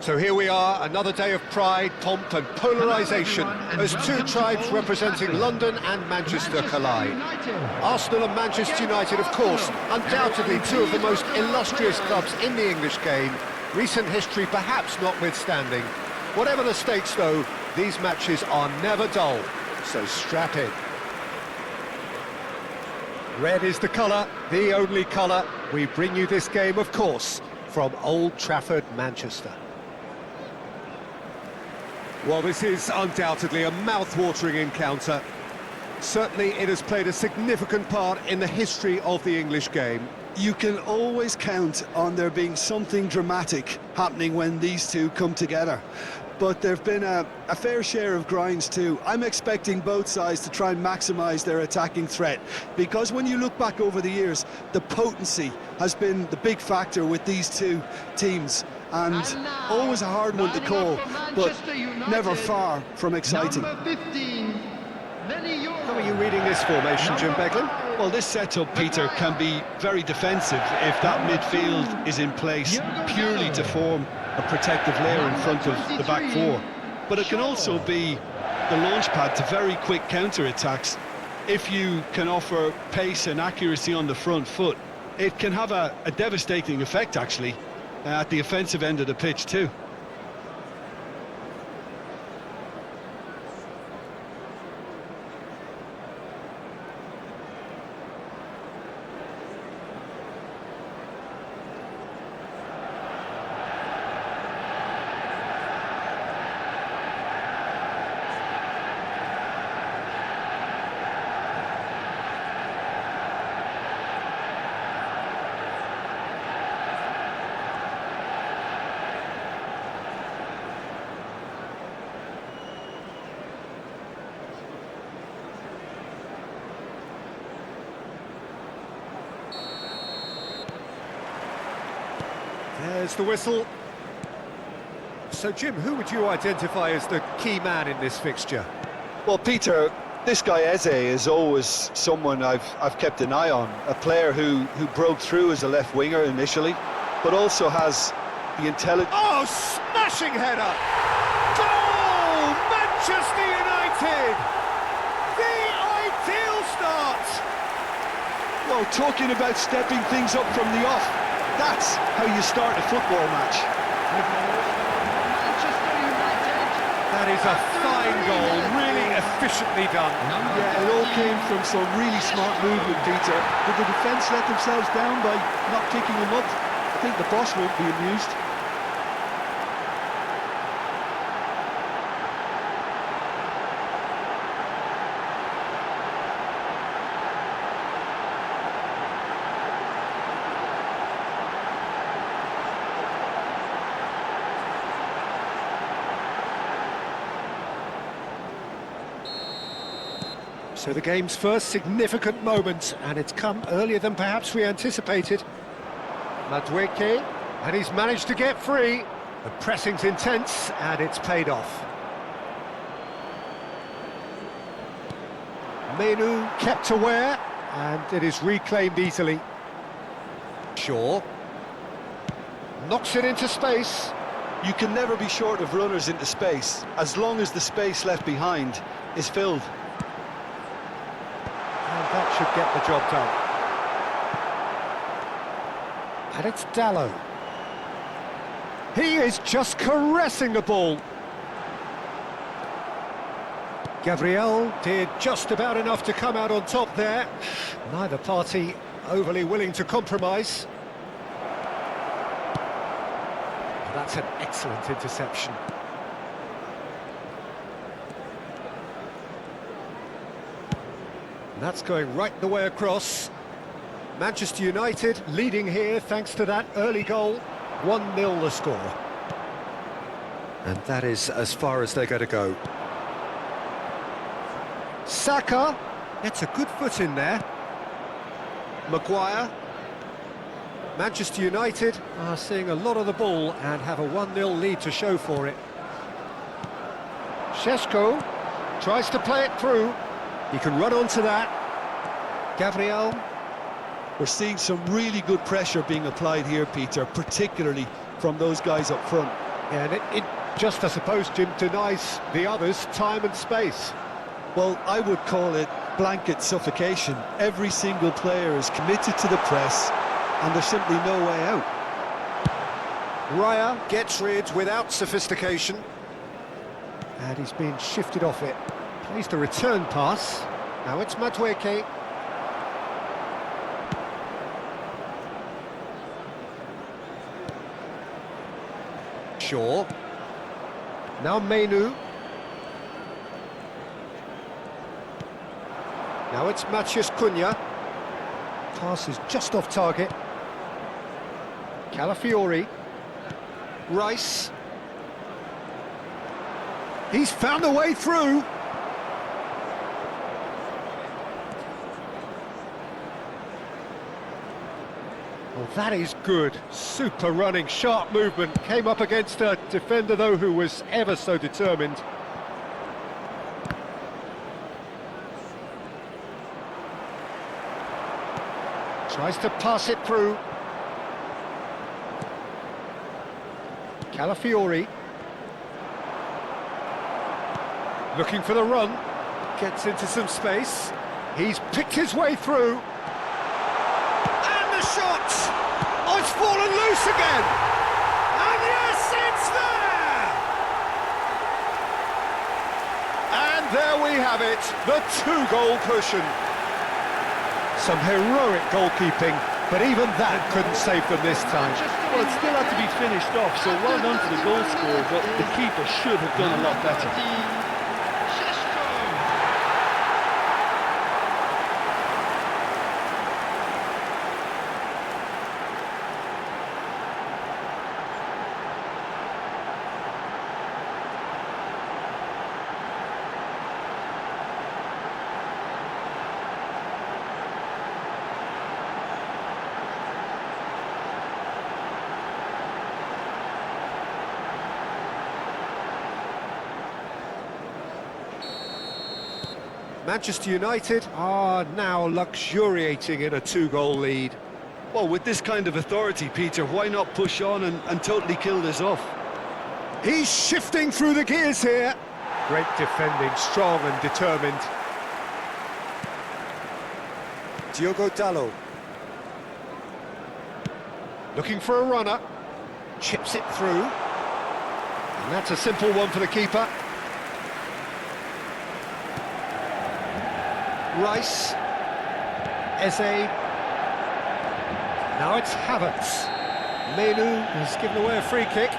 So here we are, another day of pride, pomp and polarisation as two tribes representing London and Manchester collide. Arsenal and Manchester United, of course, undoubtedly two of the most illustrious clubs in the English game, recent history perhaps notwithstanding. Whatever the stakes though, these matches are never dull, so strap in. Red is the colour, the only colour. We bring you this game, of course, from Old Trafford, Manchester. Well, this is undoubtedly a mouth-watering encounter. Certainly it has played a significant part in the history of the English game. You can always count on there being something dramatic happening when these two come together. But there have been a fair share of grinds too. I'm expecting both sides to try and maximise their attacking threat, because when you look back over the years, the potency has been the big factor with these two teams, and always a hard one to call, but never far from exciting. How are you reading this formation, Jim Beglin? Well, this setup, Peter, can be very defensive if that midfield is in place purely to form a protective layer in front of the back four. But it can also be the launch pad to very quick counter-attacks. If you can offer pace and accuracy on the front foot, it can have a devastating effect, actually, at the offensive end of the pitch too. There's the whistle. So, Jim, who would you identify as the key man in this fixture? Well, Peter, this guy Eze is always someone I've kept an eye on. A player who broke through as a left winger initially, but also has the intelligence. Oh, smashing header! Goal! Manchester United! The ideal start! Well, talking about stepping things up from the off, that's how you start a football match. That is a fine goal, really efficiently done. Yeah, it all came from some really smart movement, Peter. Did the defence let themselves down by not kicking him up? I think the boss won't be amused. So the game's first significant moment, and it's come earlier than perhaps we anticipated. Madueke, and he's managed to get free. The pressing's intense, and it's paid off. Menu kept aware, and it is reclaimed easily. Shaw knocks it into space. You can never be short of runners into space, as long as the space left behind is filled. That should get the job done. And it's Dallo. He is just caressing the ball. Gabriel did just about enough to come out on top there. Neither party overly willing to compromise. Well, that's an excellent interception. And that's going right the way across. Manchester United leading here thanks to that early goal. 1-0 the score. And that is as far as they're going to go. Saka gets a good foot in there. Maguire. Manchester United are seeing a lot of the ball and have a 1-0 lead to show for it. Šeško tries to play it through. He can run onto that. Gabriel. We're seeing some really good pressure being applied here, Peter, particularly from those guys up front. And it just, I suppose, Jim, denies the others time and space. Well, I would call it blanket suffocation. Every single player is committed to the press, and there's simply no way out. Raya gets rid without sophistication. And he's being shifted off it. Plays the return pass. Now it's Madueke. Shaw. Now Menu. Now it's Matheus Cunha. Pass is just off target. Calafiori. Rice. He's found a way through. Well, that is good. Super running, sharp movement. Came up against a defender, though, who was ever so determined. Tries to pass it through. Calafiori. Looking for the run. Gets into some space. He's picked his way through. And the shot! Oh, it's fallen loose again! And yes, it's there! And there we have it, the two-goal cushion. Some heroic goalkeeping, but even that couldn't save them this time. Well, it still had to be finished off, so well done to the goal scorer, but the keeper should have done a lot better. Manchester United are now luxuriating in a two-goal lead. Well, with this kind of authority, Peter, why not push on and totally kill this off? He's shifting through the gears here. Great defending, strong and determined. Diogo Dalot. Looking for a runner. Chips it through. And that's a simple one for the keeper. Rice. Eze. Now it's Havertz. Menu has given away a free kick.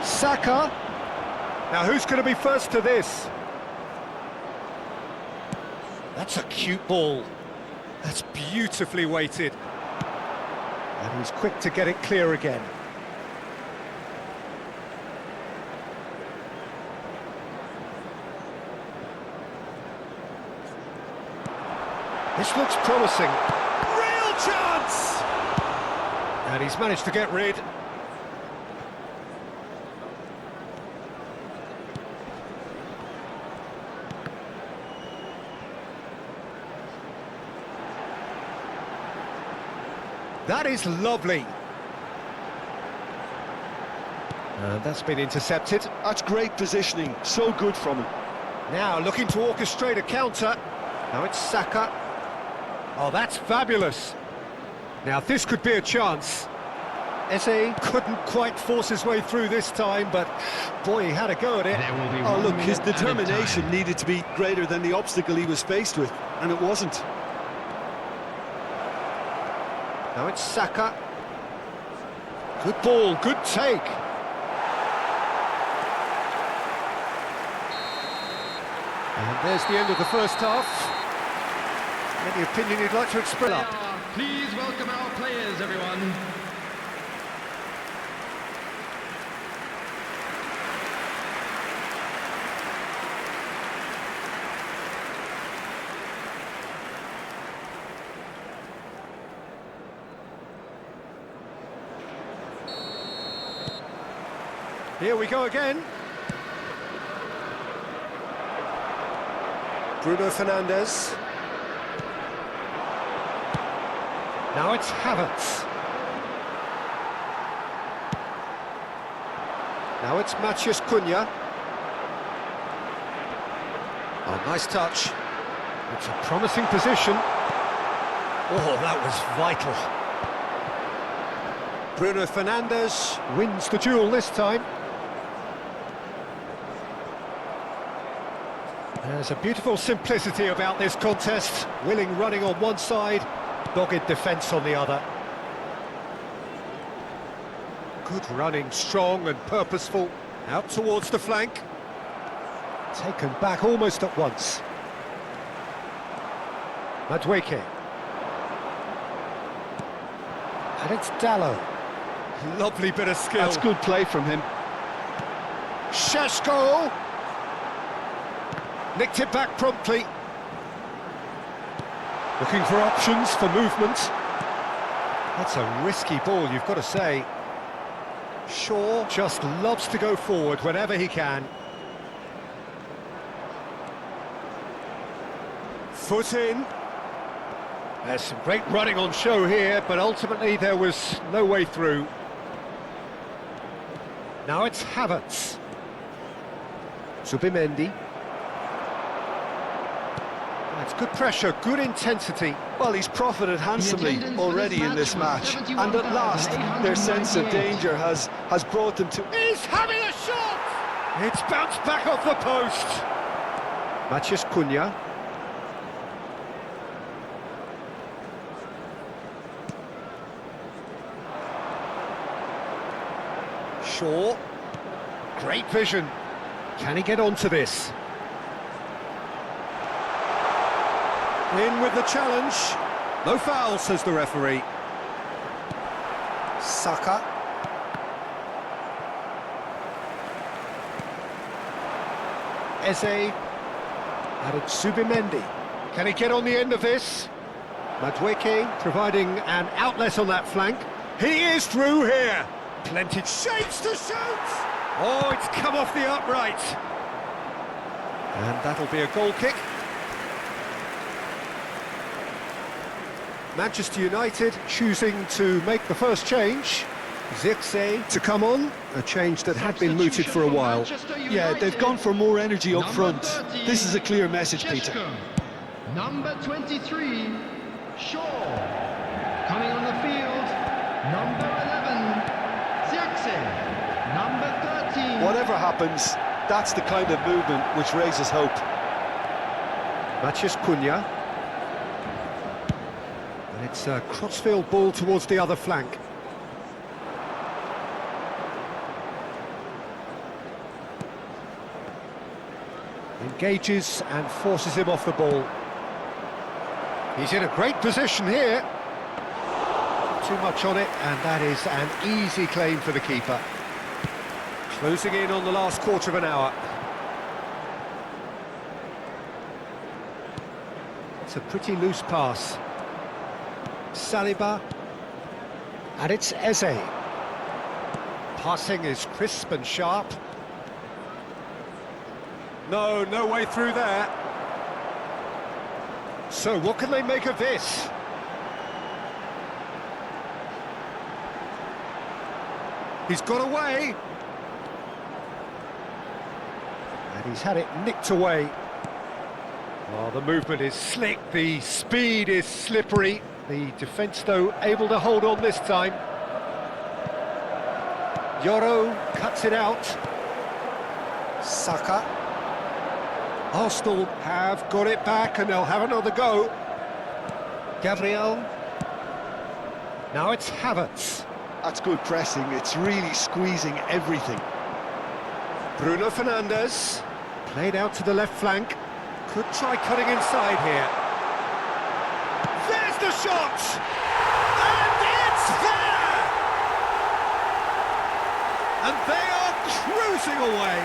Saka. Now who's going to be first to this? That's a cute ball. That's beautifully weighted. And he's quick to get it clear again. This looks promising. Real chance! And he's managed to get rid. That is lovely. And that's been intercepted. That's great positioning, so good from him. Now looking to orchestrate a counter. Now it's Saka. Oh, that's fabulous. Now this could be a chance. Eze couldn't quite force his way through this time, but boy, he had a go at it. Oh, look, his determination needed to be greater than the obstacle he was faced with, and it wasn't. Now it's Saka. Good ball, good take. And there's the end of the first half. Any opinion you'd like to express? Please welcome our players, everyone. Here we go again. Bruno Fernandes. Now it's Havertz. Now it's Matthias Cunha. Oh, nice touch. It's a promising position. Oh, that was vital. Bruno Fernandes wins the duel this time. There's a beautiful simplicity about this contest. Willing running on one side, dogged defence on the other. Good running, strong and purposeful. Out towards the flank. Taken back almost at once. Madueke. And it's Dallo. Lovely bit of skill. That's good play from him. Šeško! Nicked it back promptly. Looking for options for movement. That's a risky ball, you've got to say. Shaw just loves to go forward whenever he can. Foot in. There's some great running on show here, but ultimately there was no way through. Now it's Havertz. Zubimendi. It's good pressure, good intensity. Well, he's profited handsomely already in this match. And at last, their sense of danger has brought them to... He's having a shot! It's bounced back off the post. Matthias Cunha. Shaw. Great vision. Can he get onto this? In with the challenge. No foul, says the referee. Saka. Eze. And it's Zubimendi. Can he get on the end of this? Madueke providing an outlet on that flank. He is through here. Plenty shapes to shoot. Oh, it's come off the upright. And that'll be a goal kick. Manchester United choosing to make the first change. Zirkzee to come on, a change that had been mooted for a while. Yeah, they've gone for more energy up front. This is a clear message, Peter. Number 23, Shaw. Coming on the field, number 11, Zirkzee. Number 13. Whatever happens, that's the kind of movement which raises hope. Matthias Cunha. And it's a crossfield ball towards the other flank. Engages and forces him off the ball. He's in a great position here. Too much on it, and that is an easy claim for the keeper. Closing in on the last quarter of an hour. It's a pretty loose pass. Saliba. And it's Eze. Passing is crisp and sharp. No way through there. So what can they make of this? He's got away. And he's had it nicked away. Oh, the movement is slick, the speed is slippery. The defence, though, able to hold on this time. Yoro cuts it out. Saka. Arsenal have got it back and they'll have another go. Gabriel. Now it's Havertz. That's good pressing, it's really squeezing everything. Bruno Fernandes. Played out to the left flank. Could try cutting inside here. There's the shot! And it's there! And they are cruising away.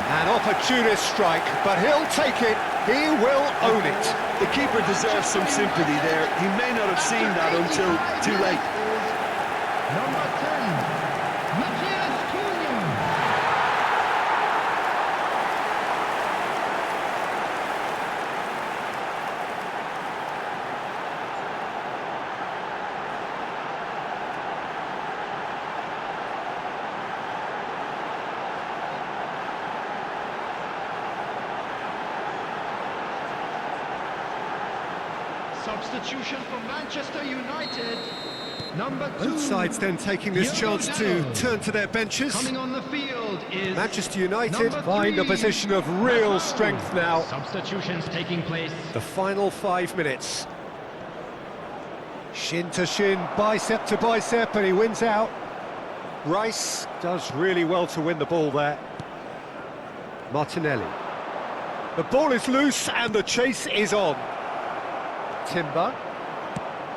An opportunist strike, but he'll take it. He will own it. The keeper deserves some sympathy there. He may not have seen that until too late. Number 10, Matthias Cunha. substitution for Manchester United. Number 2. Both sides then taking this chance to turn to their benches. Coming on the field is Manchester United number find a 3, position of real strength now. Substitutions taking place. The final 5 minutes. Shin to shin, bicep to bicep, and he wins out. Rice does really well to win the ball there. Martinelli. The ball is loose and the chase is on. Timber.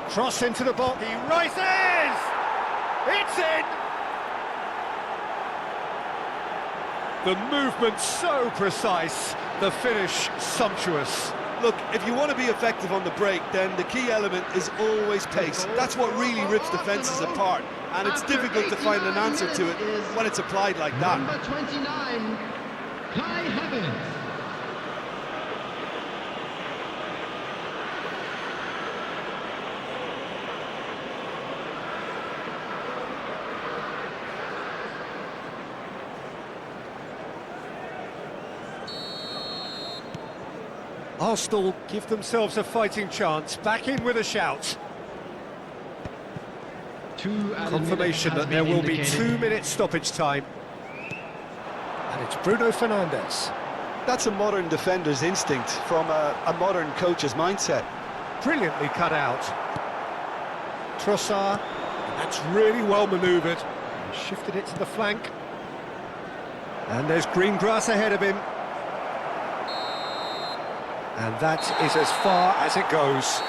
Cross into the box. He rises! It's in! The movement so precise, the finish sumptuous. Look, if you want to be effective on the break, then the key element is always pace. That's what really rips defences apart, and it's difficult to find an answer to it when it's applied like that. Number 29, Kai Havertz. Arsenal give themselves a fighting chance, back in with a shout. Confirmation that there will be 2 minutes stoppage time. And it's Bruno Fernandes. That's a modern defender's instinct from a modern coach's mindset. Brilliantly cut out. Trossard, that's really well manoeuvred. He shifted it to the flank. And there's green grass ahead of him. And that is as far as it goes.